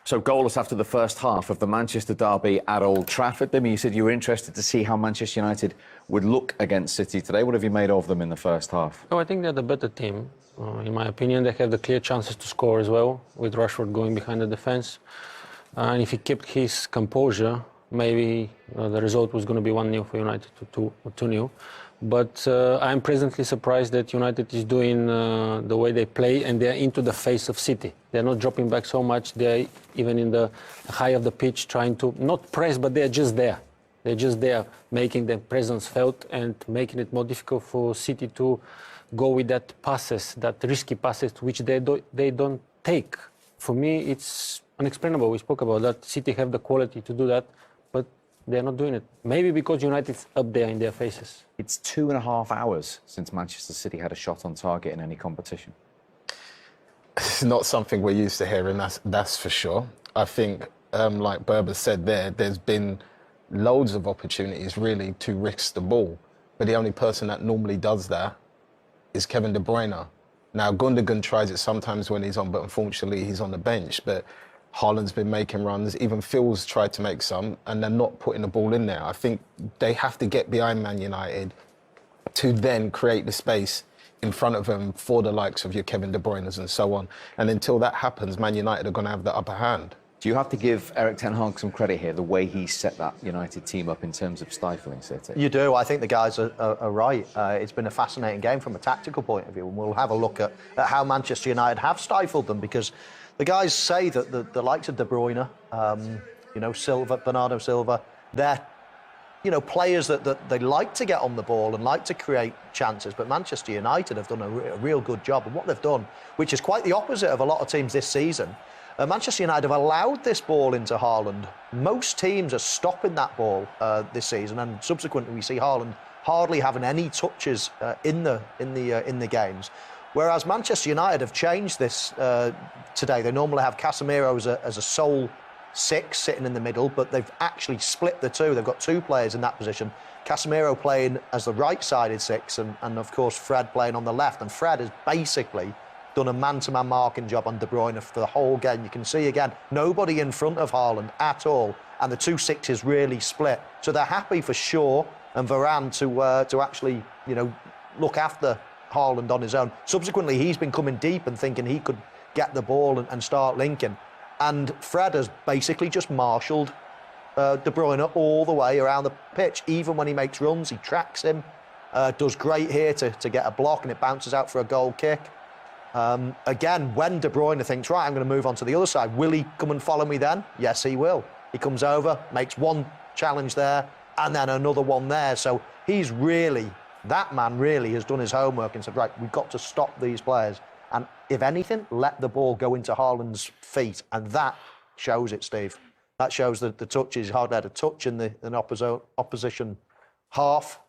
So goalless after the first half of the Manchester derby at Old Trafford. Demi, you said you were interested to see how Manchester United would look against City today. What have you made of them in the first half? Oh, I think they're the better team. In my opinion, they have the clear chances to score as well, with Rashford going behind the defence. And if he kept his composure, maybe the result was going to be 1-0 for United to 2-0. But I'm presently surprised that United is doing the way they play, and they're into the face of City. They're not dropping back so much. They're even in the high of the pitch trying to not press, but they're just there. They're just there, making their presence felt and making it more difficult for City to go with that passes, that risky passes, which they don't take. For me, it's unexplainable. We spoke about that. City have the quality to do that, but they're not doing it. Maybe because United's up there in their faces. It's 2.5 hours since Manchester City had a shot on target in any competition. It's not something we're used to hearing, that's for sure. I think, like Berber said there's been loads of opportunities really to risk the ball. But the only person that normally does that is Kevin De Bruyne. Now, Gundogan tries it sometimes when he's on, but unfortunately he's on the bench. But Haaland's been making runs, even Phil's tried to make some, and they're not putting the ball in there. I think they have to get behind Man United to then create the space in front of them for the likes of your Kevin De Bruyne's and so on. And until that happens, Man United are going to have the upper hand. Do you have to give Erik ten Hag some credit here, the way he set that United team up in terms of stifling City? You do. I think the guys are right. It's been a fascinating game from a tactical point of view, and we'll have a look at how Manchester United have stifled them, because the guys say that the likes of De Bruyne, Silva, Bernardo Silva, they're players that they like to get on the ball and like to create chances. But Manchester United have done a real good job. And what they've done, which is quite the opposite of a lot of teams this season, Manchester United have allowed this ball into Haaland. Most teams are stopping that ball this season, and subsequently we see Haaland hardly having any touches in the games. Whereas Manchester United have changed this today. They normally have Casemiro as a sole 6 sitting in the middle, but they've actually split the two. They've got 2 players in that position. Casemiro playing as the right-sided 6, and of course Fred playing on the left. And Fred has basically done a man-to-man marking job on De Bruyne for the whole game. You can see again, nobody in front of Haaland at all, and the 2 6s really split. So they're happy for Shaw and Varane to actually look after Haaland on his own. Subsequently, he's been coming deep and thinking he could get the ball and start linking. And Fred has basically just marshalled De Bruyne all the way around the pitch. Even when he makes runs, he tracks him. Does great here to get a block, and it bounces out for a goal kick. Again, when De Bruyne thinks, right, I'm going to move on to the other side, will he come and follow me then? Yes, he will. He comes over, makes one challenge there, and then another one there. So that man really has done his homework and said, right, we've got to stop these players. And if anything, let the ball go into Haaland's feet. And that shows it, Steve. That shows that the touch is hardly had a touch in an opposition half.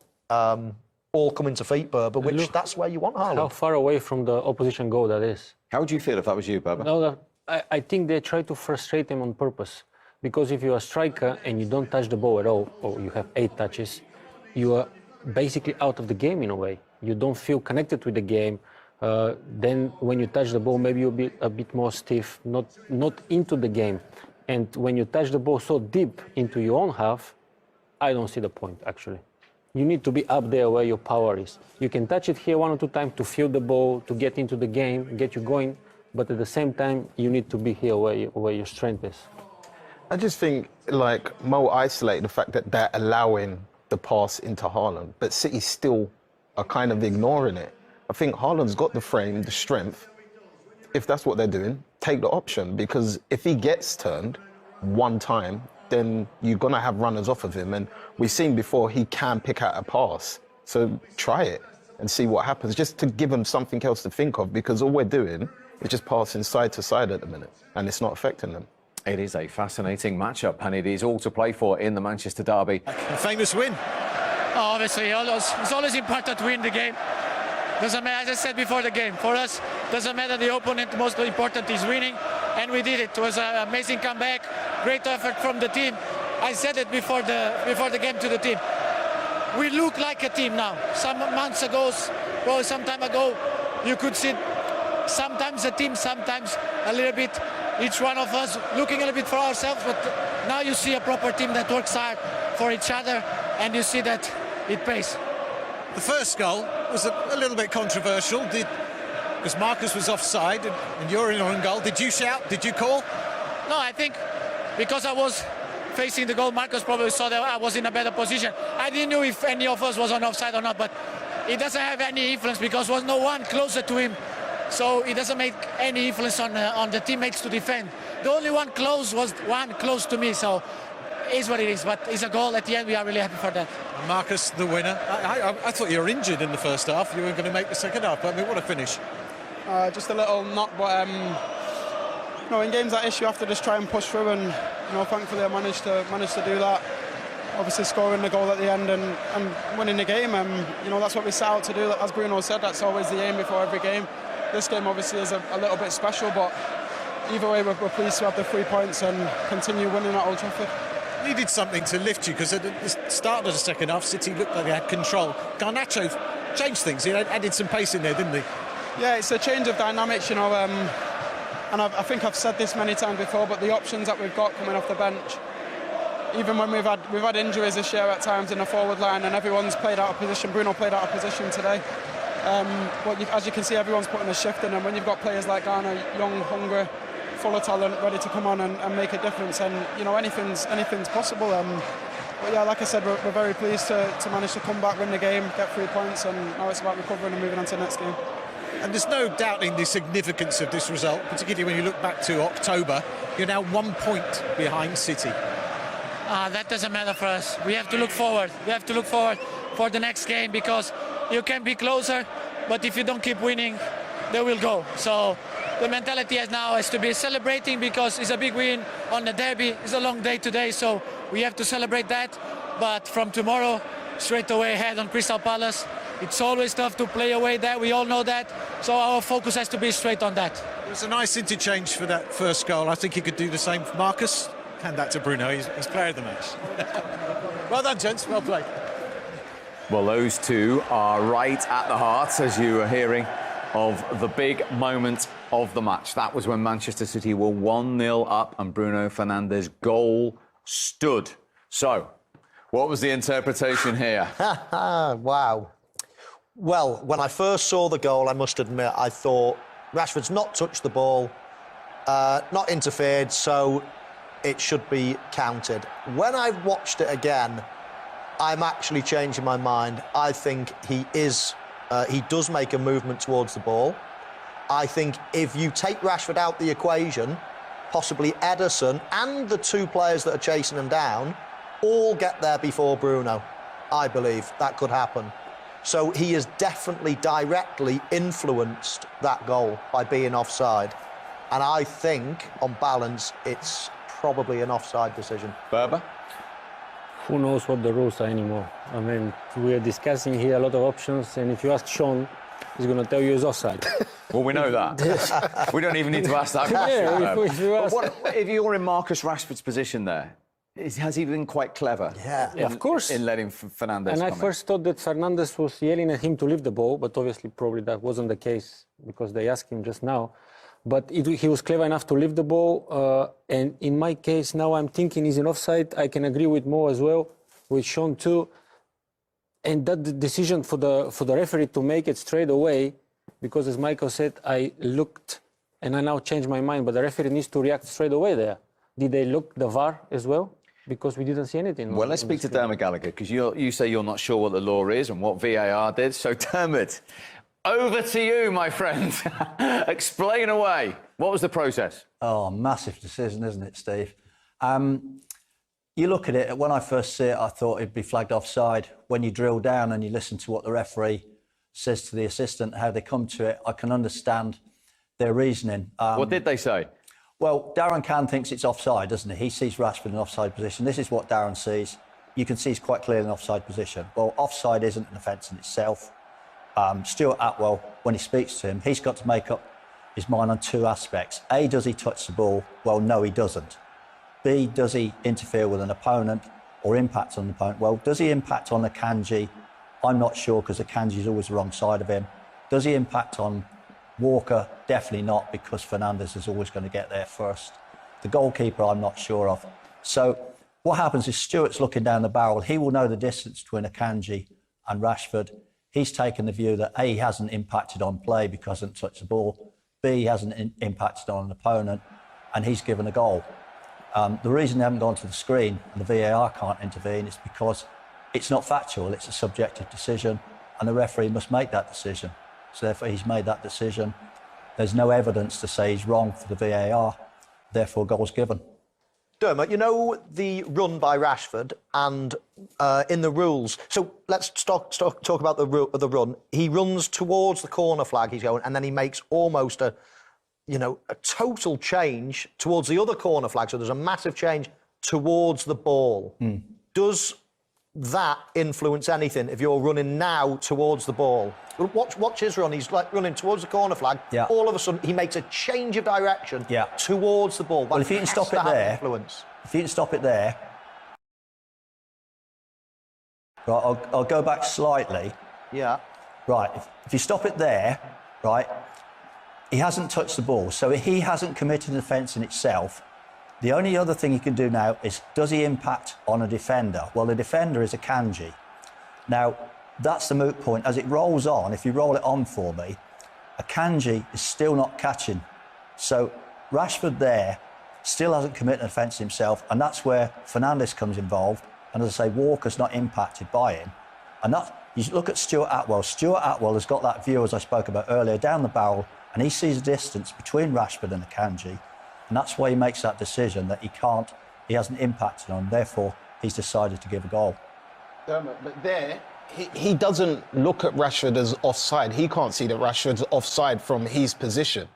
All coming to feet, Berber, which that's where you want Haaland. How far away from the opposition goal that is. How would you feel if that was you, Berber? No, I think they try to frustrate him on purpose. Because if you're a striker and you don't touch the ball at all, or you have 8 touches, you are basically out of the game in a way. You don't feel connected with the game. Then when you touch the ball, maybe you'll be a bit more stiff, not into the game. And when you touch the ball so deep into your own half, I don't see the point, actually. You need to be up there where your power is. You can touch it here 1 or 2 times to feel the ball, to get into the game, get you going. But at the same time, you need to be here where your strength is. I just think, like, Mo isolated the fact that they're allowing the pass into Haaland, but City still are kind of ignoring it. I think Haaland's got the frame, the strength. If that's what they're doing, take the option, because if he gets turned one time, then you're going to have runners off of him. And we've seen before he can pick out a pass. So try it and see what happens, just to give him something else to think of, because all we're doing is just passing side to side at the minute, and it's not affecting them. It is a fascinating matchup, and it is all to play for in the Manchester derby. A famous win. Oh, obviously, it's always important to win the game. Doesn't matter, as I said before the game, for us, doesn't matter the opponent, the most important is winning, and we did it. It was an amazing comeback, great effort from the team. I said it before the game to the team. We look like a team now. Some months ago, some time ago, you could see sometimes a team, sometimes a little bit each one of us looking a little bit for ourselves, but now you see a proper team that works hard for each other, and you see that it pays. The first goal was a little bit controversial, because Marcus was offside and you're in on goal. Did you shout? Did you call? No, I think because I was facing the goal, Marcus probably saw that I was in a better position. I didn't know if any of us was on offside or not, but it doesn't have any influence because there was no one closer to him. So it doesn't make any influence on the teammates to defend. The only one close was one close to me, so it is what it is. But it's a goal at the end. We are really happy for that. Marcus, the winner. I thought you were injured in the first half. You were going to make the second half. But I mean, what a finish. Just a little knock, but in games like this, you have to just try and push through. And thankfully, I managed to do that. Obviously, scoring the goal at the end and winning the game. That's what we set out to do. As Bruno said, that's always the aim before every game. This game obviously is a little bit special, but either way, we're pleased to have the 3 points and continue winning at Old Trafford. Needed something to lift you, because at the start of the second half, City looked like they had control. Garnacho changed things. He added some pace in there, didn't he? Yeah, it's a change of dynamics, and I think I've said this many times before, but the options that we've got coming off the bench, even when we've had injuries this year at times in the forward line, and everyone's played out of position. Bruno played out of position today. But as you can see, everyone's putting a shift in, and when you've got players like Garner, young, hungry, full of talent, ready to come on and make a difference, and anything's possible. But yeah, like I said, we're very pleased to manage to come back, win the game, get 3 points, and now it's about recovering and moving on to the next game. And there's no doubting the significance of this result, particularly when you look back to October. You're now 1 point behind City. That doesn't matter for us. We have to look forward. We have to look forward for the next game, because you can be closer, but if you don't keep winning, they will go. So the mentality has to be celebrating, because it's a big win on the derby. It's a long day today, so we have to celebrate that. But from tomorrow, straight away head on Crystal Palace. It's always tough to play away there. We all know that. So our focus has to be straight on that. It was a nice interchange for that first goal. I think he could do the same for Marcus. Hand that to Bruno. He's player of the match. Well done, gents. Well played. Well, those two are right at the heart, as you are hearing, of the big moment of the match. That was when Manchester City were 1-0 up and Bruno Fernandes' goal stood. So, what was the interpretation here? Wow. Well, when I first saw the goal, I must admit, I thought Rashford's not touched the ball, not interfered, so it should be counted. When I watched it again, I'm actually changing my mind. I think he does make a movement towards the ball. I think if you take Rashford out the equation, possibly Ederson and the two players that are chasing him down all get there before Bruno. I believe that could happen. So he has definitely directly influenced that goal by being offside. And I think, on balance, it's probably an offside decision. Berber? Who knows what the rules are anymore? I mean, we are discussing here a lot of options, and if you ask Sean, he's going to tell you it's offside. Well, we know that. We don't even need to ask that question. Yeah, if you ask... If you're in Marcus Rashford's position there, has he been quite clever? Yeah, of course. In letting Fernandes And I come first thought that Fernandes was yelling at him to leave the ball, but obviously probably that wasn't the case because they asked him just now. But he was clever enough to leave the ball. And in my case, now I'm thinking he's in offside. I can agree with Mo as well, with Sean too. And that decision for the referee to make it straight away, because as Michael said, I looked and I now changed my mind, but the referee needs to react straight away there. Did they look the VAR as well? Because we didn't see anything. Well, let's speak to Dermot Gallagher, because you say you're not sure what the law is and what VAR did. So, Dermot, over to you, my friend. Explain away. What was the process? Oh, massive decision, isn't it, Steve? You look at it, when I first see it, I thought it'd be flagged offside. When you drill down and you listen to what the referee says to the assistant, how they come to it, I can understand their reasoning. What did they say? Well, Darren Cann thinks it's offside, doesn't he? He sees Rashford in an offside position. This is what Darren sees. You can see he's quite clearly in an offside position. Well, offside isn't an offence in itself. Stuart Atwell, when he speaks to him, he's got to make up his mind on two aspects. A, does he touch the ball? Well, no, he doesn't. B, does he interfere with an opponent or impact on an opponent? Well, does he impact on Akanji? I'm not sure, because Akanji's always the wrong side of him. Does he impact on Walker, definitely not, because Fernandes is always going to get there first. The goalkeeper, I'm not sure of. So what happens is Stewart's looking down the barrel. He will know the distance between Akanji and Rashford. He's taken the view that A, he hasn't impacted on play because he hasn't touched the ball. B, he hasn't impacted on an opponent, and he's given a goal. The reason they haven't gone to the screen and the VAR can't intervene is because it's not factual, it's a subjective decision, and the referee must make that decision. So therefore he's made that decision. There's no evidence to say he's wrong for the VAR, therefore goal's given. Dermot, you know the run by Rashford and in the rules. So let's talk about the run. He runs towards the corner flag, he's going, and then he makes almost a total change towards the other corner flag. So there's a massive change towards the ball. Does that influence anything if you're running now towards the ball? Watch his run. He's like running towards the corner flag. Yeah. All of a sudden, he makes a change of direction towards the ball. Well, if you can stop it there, influence. If you can stop it there, right? I'll go back slightly. Yeah. Right. If you stop it there, right, he hasn't touched the ball, so he hasn't committed an offence in itself. The only other thing he can do now is, does he impact on a defender? Well, the defender is Akanji. Now, that's the moot point. As it rolls on, if you roll it on for me, Akanji is still not catching. So Rashford there still hasn't committed an offence himself, and that's where Fernandes comes involved. And as I say, Walker's not impacted by him. And you look at Stuart Atwell. Stuart Atwell has got that view, as I spoke about earlier, down the barrel, and he sees a distance between Rashford and Akanji. And that's why he makes that decision that he hasn't impacted on, therefore he's decided to give a goal. But there, he doesn't look at Rashford as offside. He can't see that Rashford's offside from his position.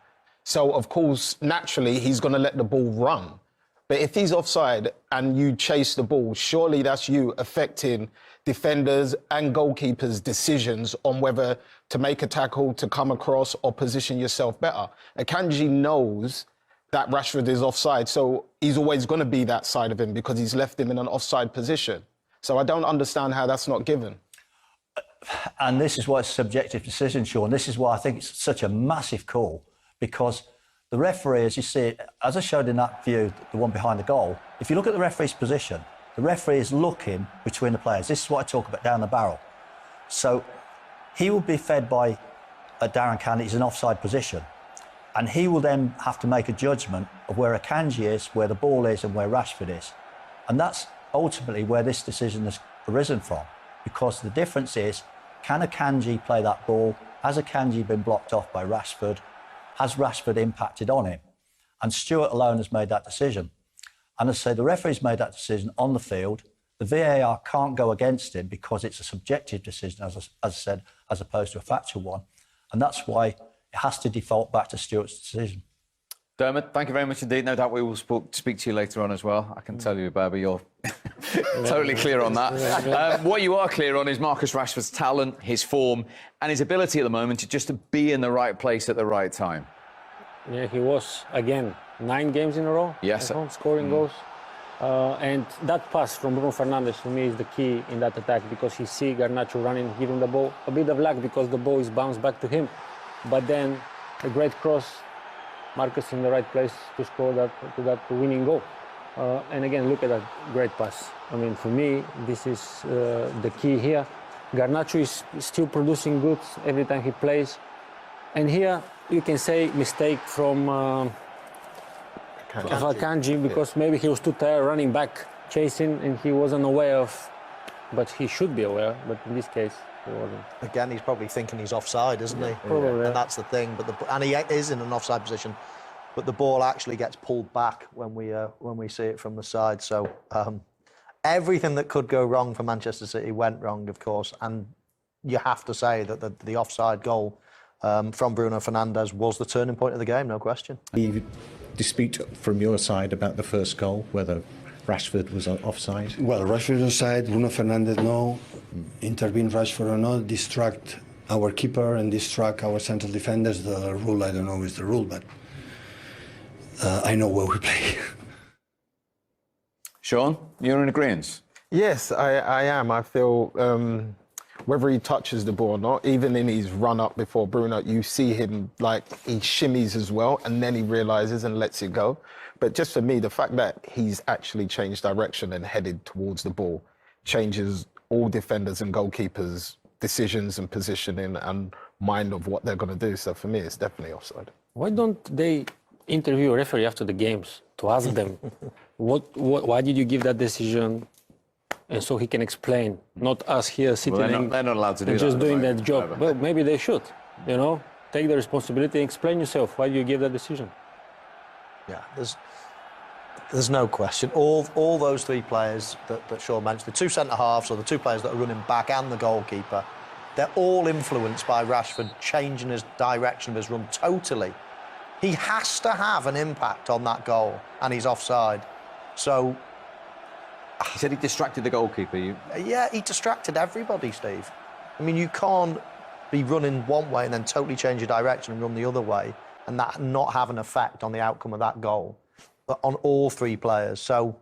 So, of course, naturally, he's going to let the ball run. But if he's offside and you chase the ball, surely that's you affecting defenders and goalkeepers' decisions on whether to make a tackle, to come across, or position yourself better. Akanji knows that Rashford is offside, so he's always going to be that side of him because he's left him in an offside position. So I don't understand how that's not given. And this is why it's a subjective decision, Sean. This is why I think it's such a massive call, because the referee, as you see it, as I showed in that view, the one behind the goal, if you look at the referee's position, the referee is looking between the players. This is what I talk about down the barrel. So he will be fed by Darren Candy. He's in offside position. And he will then have to make a judgment of where Akanji is, where the ball is, and where Rashford is. And that's ultimately where this decision has arisen from. Because the difference is, can Akanji play that ball? Has Akanji been blocked off by Rashford? Has Rashford impacted on him? And Stuart alone has made that decision. And as I say, the referee's made that decision on the field. The VAR can't go against him because it's a subjective decision, as I said, as opposed to a factual one. And that's why it has to default back to Stuart's decision. Dermot, thank you very much indeed. No doubt we will speak to you later on as well. I can tell you, Barbie, you're totally clear on that. What you are clear on is Marcus Rashford's talent, his form, and his ability at the moment to just be in the right place at the right time. Yeah, he was, again, 9 games in a row. Yes. Scoring goals. And that pass from Bruno Fernandes, for me, is the key in that attack, because he see Garnacho running, giving the ball a bit of luck because the ball is bounced back to him. But then a great cross, Marcus in the right place to score that winning goal. And again, look at that great pass. I mean, for me, this is the key here. Garnacho is still producing goods every time he plays. And here, you can say mistake from Akanji, because maybe he was too tired running back, chasing, and he wasn't aware of, but he should be aware, but in this case, he wasn't. Again, he's probably thinking he's offside, isn't he? Probably. And that's the thing. And he is in an offside position, but the ball actually gets pulled back when we see it from the side. So everything that could go wrong for Manchester City went wrong, of course. And you have to say that the offside goal from Bruno Fernandes was the turning point of the game, no question. The dispute from your side about the first goal, whether Rashford was offside? Well, Rashford offside, Bruno Fernandes no. Intervene Rashford or not, distract our keeper and distract our central defenders. The rule, I don't know is the rule, but I know where we play. Sean, you're in agreement? Yes, I am. I feel whether he touches the ball or not, even in his run up before Bruno, you see him like he shimmies as well, and then he realises and lets it go. But just for me, the fact that he's actually changed direction and headed towards the ball changes all defenders and goalkeepers' decisions and positioning and mind of what they're going to do. So for me, it's definitely offside. Why don't they interview a referee after the games to ask them why did you give that decision? And so he can explain, not us here sitting they're not allowed to do and that just at the doing moment, that job. no, Well, maybe they should, you know, take the responsibility and explain yourself why you give that decision. Yeah, there's no question. All those three players that Sean mentioned, the two centre-halves or the two players that are running back and the goalkeeper, they're all influenced by Rashford changing his direction of his run totally. He has to have an impact on that goal, and he's offside. So... He said he distracted the goalkeeper. Yeah, he distracted everybody, Steve. I mean, you can't be running one way and then totally change your direction and run the other way and that not have an effect on the outcome of that goal. But on all three players. So,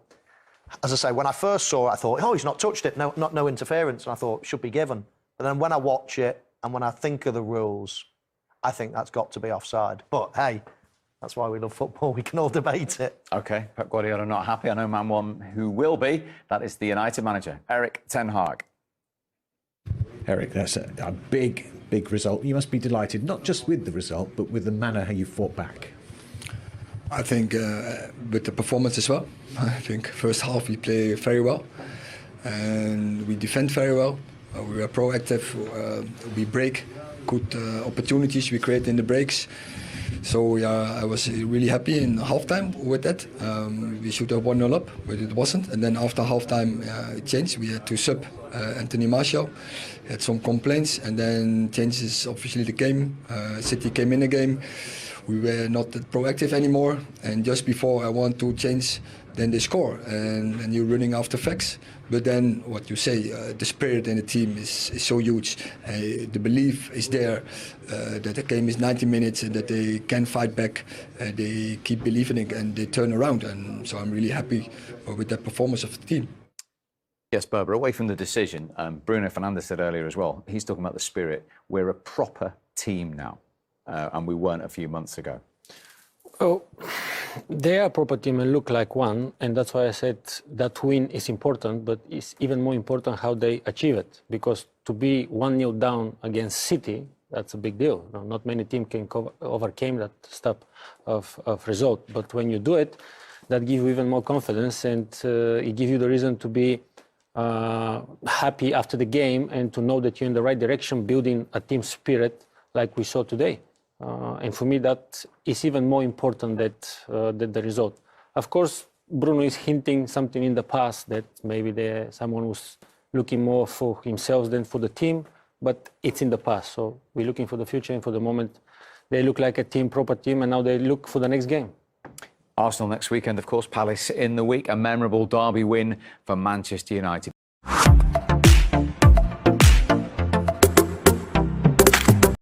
as I say, when I first saw it, I thought, oh, he's not touched it, no interference. And I thought, should be given. But then when I watch it and when I think of the rules, I think that's got to be offside. But, hey, that's why we love football. We can all debate it. OK, Pep Guardiola not happy. I know one who will be. That is the United manager, Erik ten Hag. Eric, that's a big, big result. You must be delighted, not just with the result, but with the manner how you fought back. I think with the performance as well. I think first half we play very well and we defend very well. We were proactive. We break good opportunities we create in the breaks. So I was really happy in halftime with that. We should have 1-0 up, but it wasn't. And then after halftime, it changed. We had to sub Anthony Martial. He had some complaints, and then changes obviously the game. City came in the game. We were not that proactive anymore. And just before I want to change, then they score, and you're running after facts. But then what you say, the spirit in the team is so huge. The belief is there that the game is 90 minutes and that they can fight back. They keep believing it and they turn around. And so I'm really happy with that performance of the team. Yes, Berber, away from the decision, Bruno Fernandes said earlier as well, he's talking about the spirit. We're a proper team now, and we weren't a few months ago. Oh, they are a proper team and look like one, and that's why I said that win is important, but it's even more important how they achieve it. Because to be 1-0 down against City, that's a big deal. Not many teams can overcome that step of result. But when you do it, that gives you even more confidence, and it gives you the reason to be happy after the game and to know that you're in the right direction, building a team spirit like we saw today. And for me, that is even more important than the result. Of course, Bruno is hinting something in the past that maybe someone was looking more for himself than for the team, but it's in the past. So we're looking for the future, and for the moment, they look like a team, proper team, and now they look for the next game. Arsenal next weekend, of course, Palace in the week, a memorable derby win for Manchester United.